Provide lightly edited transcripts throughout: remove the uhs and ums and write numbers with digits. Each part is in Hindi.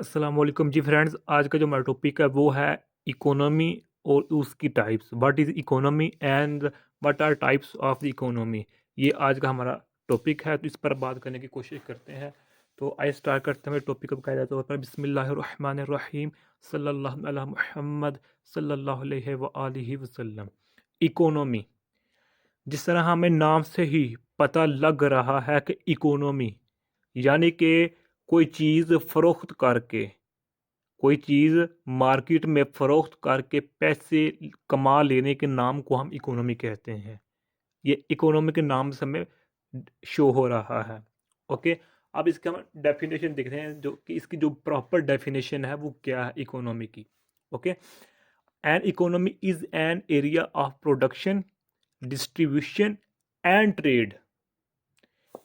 अस्सलाम वालेकुम जी फ्रेंड्स। आज का जो हमारा टॉपिक है वो है इकोनॉमी और उसकी types. What is economy and what are types of the economy. ये आज का हमारा टॉपिक है, तो इस पर बात करने की कोशिश करते हैं। तो आइए स्टार्ट करते हैं टॉपिक को बकायदा तौर पर। बिस्मिल्लाहिर्रहमानिर्रहीम, सल्लल्लाहु अला मुहम्मद सल्लल्लाहु अलैहि व आलिहि वसल्लम। इकोनॉमी, जिस तरह हमें नाम से ही पता लग रहा है कि इकोनॉमी यानी कि कोई चीज़ फ़रोख्त करके, कोई चीज़ मार्केट में फ़रोख्त करके पैसे कमा लेने के नाम को हम इकोनॉमी कहते हैं। ये इकोनॉमी के नाम से हमें शो हो रहा है। ओके, अब इसका हम डेफिनेशन देखते हैं, जो कि इसकी जो प्रॉपर डेफिनेशन है वो क्या है इकोनॉमी की। Okay, an economy is an area of production, distribution and trade.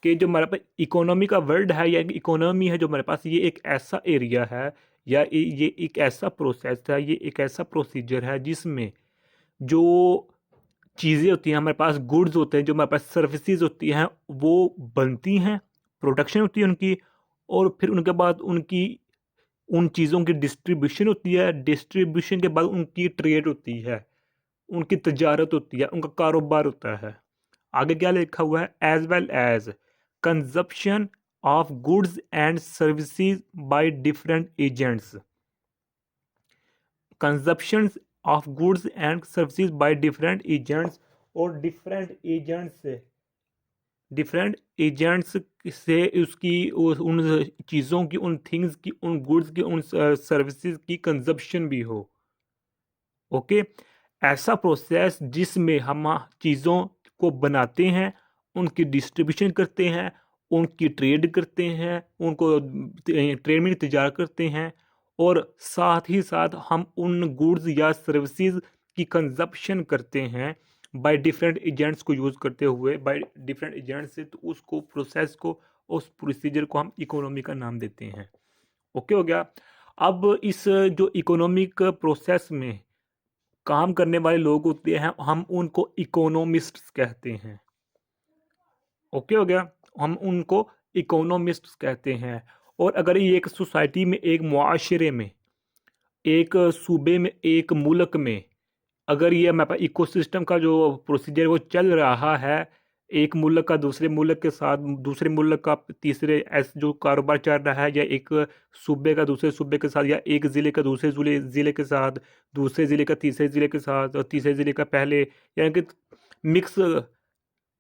कि जो हमारे पास इकोनॉमी का वर्ड है या इकोनॉमी है जो हमारे पास, ये एक ऐसा एरिया है या ये एक ऐसा प्रोसेस है, ये एक ऐसा प्रोसीजर है जिसमें जो चीज़ें होती हैं हमारे पास, गुड्स होते हैं, जो हमारे पास सर्विसेज होती हैं वो बनती हैं, प्रोडक्शन होती है उनकी, और फिर उनके बाद उनकी उन चीज़ों की डिस्ट्रीब्यूशन होती है, डिस्ट्रीब्यूशन के बाद उनकी ट्रेड होती है, उनकी तजारत होती है, उनका कारोबार होता है। आगे क्या लिखा हुआ है, as well as consumption of goods and services by different agents. Consumption of goods and services by different agents, और डिफरेंट एजेंट्स से उसकी उन चीज़ों की, उन थिंग्स की, उन गुड्स की, उन सर्विसेज की कंजप्शन भी हो। ओके, ऐसा प्रोसेस जिसमें हम चीज़ों को बनाते हैं, उनकी डिस्ट्रीब्यूशन करते हैं, उनकी ट्रेड करते हैं, उनको ट्रेड में तैयार करते हैं, और साथ ही साथ हम उन गुड्स या सर्विसेज की कंजप्शन करते हैं बाय डिफरेंट एजेंट्स को यूज़ करते हुए, बाय डिफरेंट एजेंट्स से, तो उसको प्रोसेस को, उस प्रोसीजर को हम इकोनॉमी का नाम देते हैं। ओके हो गया। अब इस जो इकोनॉमिक प्रोसेस में काम करने वाले लोग होते हैं, हम उनको इकोनॉमिस्ट्स कहते हैं। ओके हो गया, हम उनको इकोनॉमिस्ट्स कहते हैं। और अगर ये एक सोसाइटी में, एक मुआशरे में, एक सूबे में, एक मुल्क में, अगर ये हमारे पास इकोसिस्टम का जो प्रोसीजर वो चल रहा है, एक मुल्क का दूसरे मुल्क के साथ, दूसरे मुल्क का तीसरे, ऐसे जो कारोबार चल रहा है, या एक सूबे का दूसरे सूबे के साथ, या एक ज़िले का दूसरे ज़िले के साथ, दूसरे ज़िले का तीसरे ज़िले के साथ, और तीसरे ज़िले का पहले, यानी कि मिक्स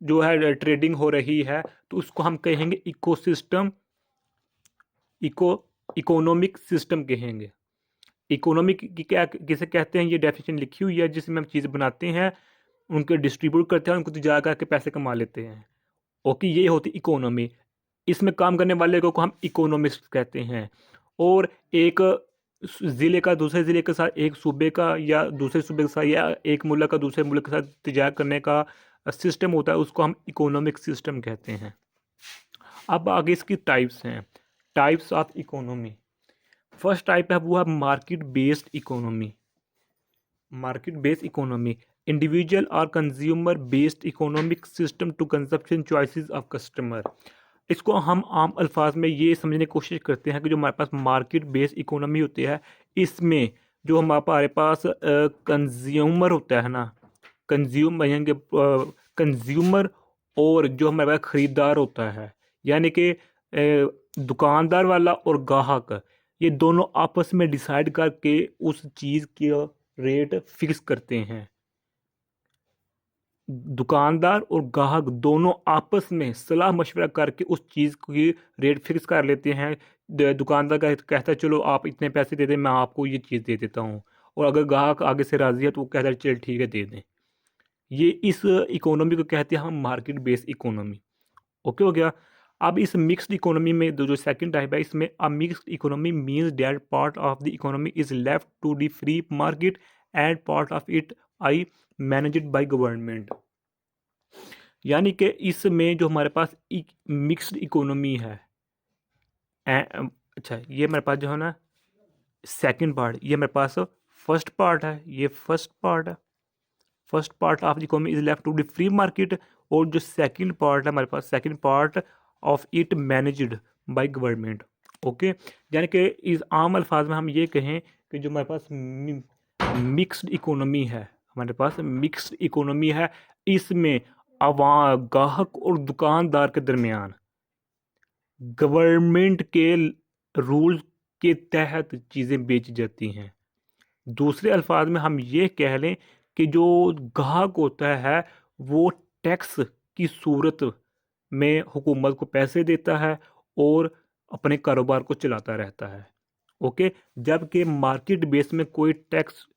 जो है ट्रेडिंग हो रही है, तो उसको हम कहेंगे इकोसिस्टम, इको इकोनॉमिक सिस्टम कहेंगे। इकोनॉमिक की क्या किसे कहते हैं, ये डेफिनेशन लिखी हुई है, जिसमें हम चीज़ें बनाते हैं, उनको डिस्ट्रीब्यूट करते हैं, उनको तैयार करके पैसे कमा लेते हैं। ओके, ये होती इकोनॉमी। इसमें काम करने वाले को हम इकोनॉमिस्ट कहते हैं। और एक ज़िले का दूसरे ज़िले के साथ, एक सूबे का या दूसरे सूबे के साथ, या एक मुल्क का दूसरे मुल्क के साथ तैयार करने का सिस्टम होता है, उसको हम इकोनॉमिक सिस्टम कहते हैं। अब आगे इसकी टाइप्स हैं, types of economy. First type है वो है market based economy. Market based economy, individual और consumer based economic system to consumption choices of customer. इसको हम आम अल्फाज में ये समझने की कोशिश करते हैं कि जो हमारे पास मार्केट बेस्ड इकोनॉमी होती है, इसमें जो हमारे पास कंज्यूमर होता है ना, कंज्यूमर, और जो हमारे पास ख़रीदार होता है, यानी कि दुकानदार वाला और ग्राहक, ये दोनों आपस में डिसाइड करके उस चीज़ की रेट फिक्स करते हैं। दुकानदार और ग्राहक दोनों आपस में सलाह मशवरा करके उस चीज़ की रेट फिक्स कर लेते हैं। दुकानदार कहता है चलो आप इतने पैसे दे दें, मैं आपको ये चीज़ दे देता हूँ, और अगर ग्राहक आगे से राज़ी है तो वो कहता है चल ठीक है दे दें। ये इस इकोनॉमी को कहते हैं हम मार्केट बेस्ड इकोनॉमी। ओके हो गया। अब इस मिक्स्ड इकोनॉमी में जो सेकंड टाइप है, इसमें a mixed economy means that part of the economy is left to the free market and part of it I managed by government. यानी कि इसमें जो हमारे पास मिक्स्ड इकोनॉमी है, अच्छा ये हमारे पास जो है ना सेकंड पार्ट, ये हमारे पास फर्स्ट पार्ट है, ये फर्स्ट पार्ट है। First part of the economy is left to the free market, और जो सेकंड पार्ट है हमारे पास, second part of it managed by government. Okay, यानी कि इस आम अल्फाज में हम ये कहें कि जो हमारे पास मिक्स्ड इकोनॉमी है, हमारे पास मिक्स्ड इकोनॉमी है, इसमें गाहक और दुकानदार के दरमियान गवर्नमेंट के रूल के तहत चीज़ें बेची जाती हैं। दूसरे अल्फाज में हम ये कह लें कि जो गाहक होता है वो टैक्स की सूरत में हुकूमत को पैसे देता है और अपने कारोबार को चलाता रहता है। ओके, जबकि मार्केट बेस में कोई टैक्स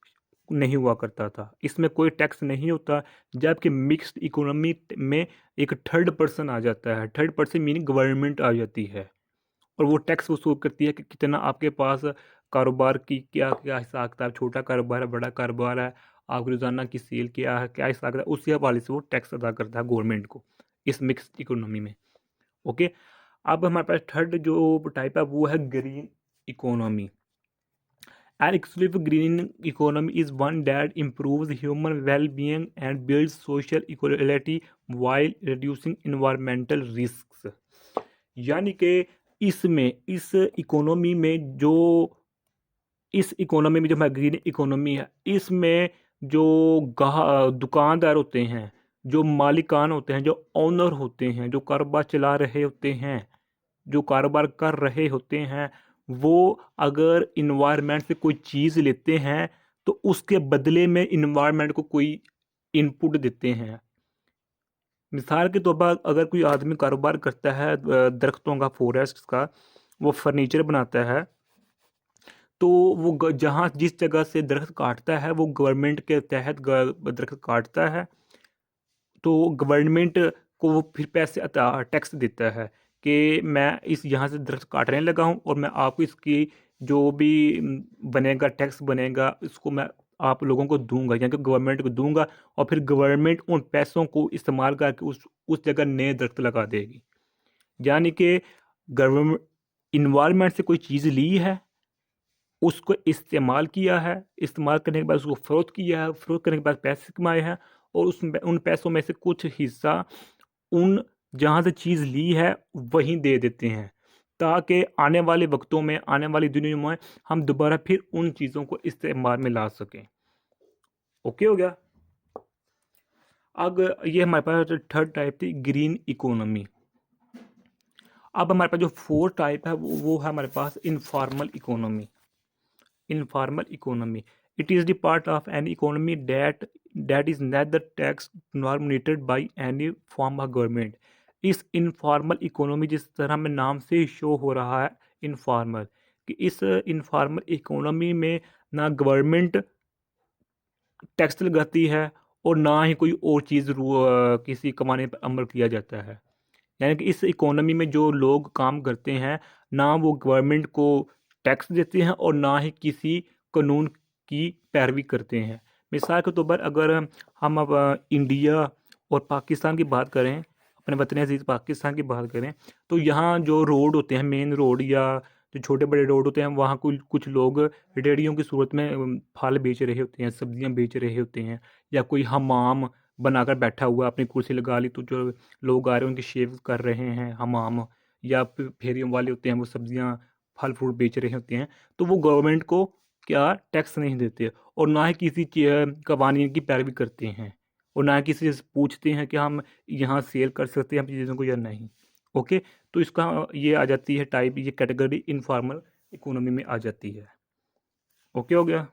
नहीं हुआ करता था, इसमें कोई टैक्स नहीं होता। जबकि मिक्स्ड इकोनॉमी में एक थर्ड पर्सन आ जाता है, थर्ड पर्सन मीनिंग गवर्नमेंट आ जाती है और वो टैक्स वसूल करती है कि कितना आपके पास कारोबार की क्या क्या हिसाब किताब, छोटा कारोबार है, बड़ा कारोबार है, आपकी रोज़ाना की सेल क्या है, क्या हिसाब किताब, उसी हवाले से वो टैक्स अदा करता है गवर्नमेंट को इस मिक्स्ड इकोनॉमी में। ओके, अब हमारे पास थर्ड जो टाइप है वो है green economy. An exclusive green economy is one that improves human well-being and builds social equality while reducing environmental risks। यानी कि इसमें इस इकोनॉमी में जो हमारी ग्रीन इकोनॉमी है, इसमें जो दुकानदार होते हैं, जो मालिकान होते हैं, जो ओनर होते हैं, जो कारोबार चला रहे होते हैं, जो कारोबार कर रहे होते हैं, वो अगर इन्वायरमेंट से कोई चीज़ लेते हैं तो उसके बदले में इन्वायरमेंट को कोई इनपुट देते हैं। मिसाल के तौर पर अगर कोई आदमी कारोबार करता है दरख्तों का, फॉरेस्ट का, वो फर्नीचर बनाता है, तो वो जहाँ जिस जगह से दरख्त काटता है वो गवर्नमेंट के तहत दरख्त काटता है, तो गवर्नमेंट को वो फिर पैसे टैक्स देता है कि मैं इस यहाँ से दरख्त काटने लगा हूँ और मैं आपको इसकी जो भी बनेगा, टैक्स बनेगा, इसको मैं आप लोगों को दूंगा, यानी कि गवर्नमेंट को दूंगा, और फिर गवर्नमेंट उन पैसों को इस्तेमाल करके उस जगह नए दरख्त लगा देगी। यानी कि गवर्नमेंट इन्वायरमेंट से कोई चीज़ ली है, उसको इस्तेमाल किया है, इस्तेमाल करने के बाद उसको फ़रोख्त किया है, फ़रोख्त करने के बाद पैसे कमाए हैं, और उन पैसों में से कुछ हिस्सा उन जहाँ से चीज़ ली है वहीं दे देते हैं, ताकि आने वाले वक्तों में, आने वाली दुनिया में हम दोबारा फिर उन चीज़ों को इस्तेमाल में ला सकें। ओके हो गया। अब ये हमारे पास थर्ड टाइप थी ग्रीन इकोनॉमी। अब हमारे पास जो फोर्थ टाइप है वो है हमारे पास informal economy. Informal economy, it is the part of an economy that is neither taxed nor monitored by any form of government। इस इनफॉर्मल इकोनॉमी, जिस तरह में नाम से शो हो रहा है इनफॉर्मल, कि इस इनफॉर्मल इकोनॉमी में ना गवर्नमेंट टैक्स लगाती है और ना ही कोई और चीज़ किसी कमाने पर अमल किया जाता है। यानी कि इस इकोनॉमी में जो लोग काम करते हैं, ना वो गवर्नमेंट को टैक्स देते हैं और ना ही किसी कानून की पैरवी करते हैं। मिसाल के तौर पर अगर हम अब इंडिया और पाकिस्तान की बात करें, अपने वतन अजीज़ पाकिस्तान की बात करें, तो यहाँ जो रोड होते हैं, मेन रोड या जो छोटे बड़े रोड होते हैं, वहाँ कुछ लोग रेडियों की सूरत में फल बेच रहे होते हैं, सब्जियाँ बेच रहे होते हैं, या कोई हमाम बनाकर बैठा हुआ अपनी कुर्सी लगा ली, तो जो लोग आ रहे हैं उनकी शेव कर रहे हैं हमाम, या फेरियों वाले होते हैं वो सब्जियां फल फ्रूट बेच रहे होते हैं, तो वो गवर्नमेंट को क्या टैक्स नहीं देते और ना ही किसी कवानीन की पैरवी करते हैं, और ना ही किसी से पूछते हैं कि हम यहाँ सेल कर सकते हैं अपनी चीज़ों को या नहीं। ओके, तो इसका ये आ जाती है टाइप, ये कैटेगरी इनफॉर्मल इकोनॉमी में आ जाती है। ओके हो गया।